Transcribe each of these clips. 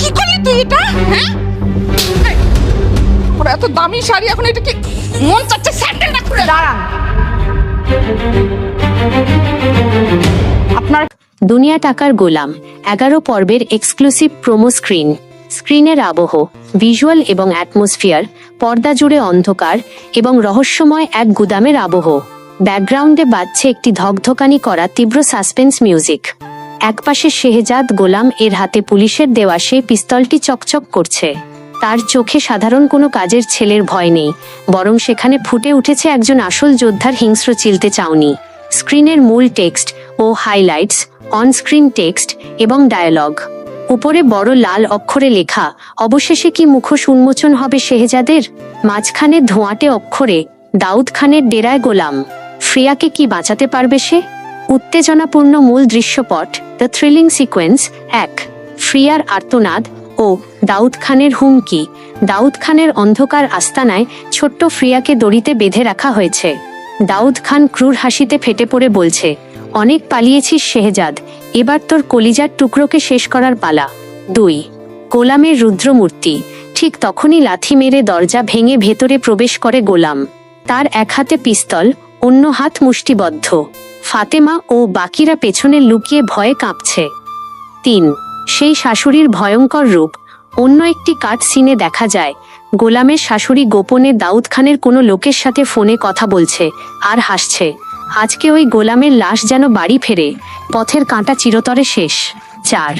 কি করলি তুই এটা? হ্যাঁ, ওরা এত দামি শাড়ি, এখন এটা কি মন চাচ্ছে স্যান্ডেলটা খুলে? দাঁড়ান, আপনার দুনিয়া টাকার গোলাম 11 পর্বের এক্সক্লুসিভ প্রোমো স্ক্রিনের আবহ, ভিজুয়াল এবং অ্যাটমসফিয়ার, পর্দা জুড়ে অন্ধকার এবং রহস্যময় এক গুদামের আবহ। ব্যাকগ্রাউন্ডে বাজছে একটি ধকধকানি করা তীব্র সাসপেন্স মিউজিক। একপাশে শেহজাদ গোলাম, এর হাতে পুলিশের দেওয়া সেই পিস্তলটি চকচক করছে। তার চোখে সাধারণ কোনো কাজের ছেলের ভয় নেই, বরং সেখানে ফুটে উঠেছে একজন আসল যোদ্ধার হিংস্র চিলতে চাউনি। স্ক্রিনের মূল টেক্সট ও হাইলাইটস, অন স্ক্রিন টেক্সট এবং ডায়ালগ। উপরে বড় লাল অক্ষরে লেখা, অবশেষে কি মুখোশ উন্মোচন হবে শেহজাদের? মাঝখানে ধোঁয়াটে অক্ষরে, দাউদ খানের ডেরায় গোলাম। ফ্রিয়াকে কি বাঁচাতে পারবে সে? উত্তেজনাপূর্ণ মূল দৃশ্যপট, দ্য থ্রিলিং সিকোয়েন্স 1। ফ্রিয়ার আর্তনাদ ও দাউদ খানের হুমকি। দাউদ খানের অন্ধকার আস্তানায় ছোট্ট ফ্রিয়াকে দড়িতে বেঁধে রাখা হয়েছে। দাউদ খান ক্রূর হাসিতে ফেটে পড়ে বলছে, অনেক পালিয়েছিস শেহজাদ, এবার তোর কলিজার টুকরোকে শেষ করার পালা। 2। গোলামের রুদ্রমূর্তি। ঠিক তখনই লাথি মেরে দরজা ভেঙে ভেতরে প্রবেশ করে গোলাম। তার এক হাতে পিস্তল, অন্য হাত মুষ্টিবদ্ধ। ফাতেমা ও বাকিরা পেছনে লুকিয়ে ভয়ে কাঁপছে। 3। সেই শাশুড়ির ভয়ঙ্কর রূপ। অন্য একটি কাট সিনে দেখা যায় গোলামের শাশুড়ি গোপনে দাউদ খানের কোনো লোকের সাথে ফোনে কথা বলছে আর হাসছে। আজকে ওই গোলামের লাশ যেন বাড়ি ফেরে, পথের কাঁটা চিরতরে শেষ। 4।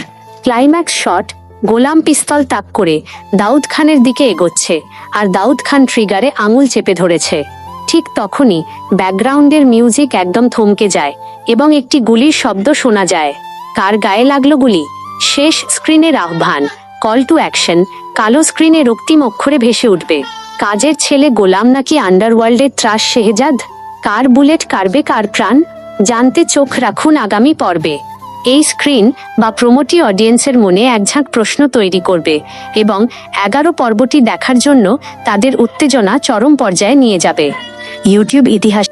ক্লাইম্যাক্স শট, গোলাম পিস্তল তাক করে দাউদ খানের দিকে এগোচ্ছে, আর দাউদ খান ট্রিগারে আঙুল চেপে ধরেছে। ঠিক তখনই ব্যাকগ্রাউন্ডের মিউজিক একদম থমকে যায় এবং একটি গুলির শব্দ শোনা যায়। কার গায়ে লাগলো গুলি? শেষ স্ক্রিনের আহ্বান, কল টু অ্যাকশন। কালো স্ক্রিনে রক্তিম অক্ষরে ভেসে উঠবে, কাজের ছেলে গোলাম নাকি আন্ডারওয়ার্ল্ডের ত্রাস শেহজাদ? কার বুলেট কাড়বে কার প্রাণ? জানতে চোখ রাখুন আগামী পর্বে। এই স্ক্রিন বা প্রোমোটি অডিয়েন্সের মনে একঝাঁক প্রশ্ন তৈরি করবে এবং 11 পর্বটি দেখার জন্য তাদের উত্তেজনা চরম পর্যায়ে নিয়ে যাবে। ইউটিউব ইতিহাস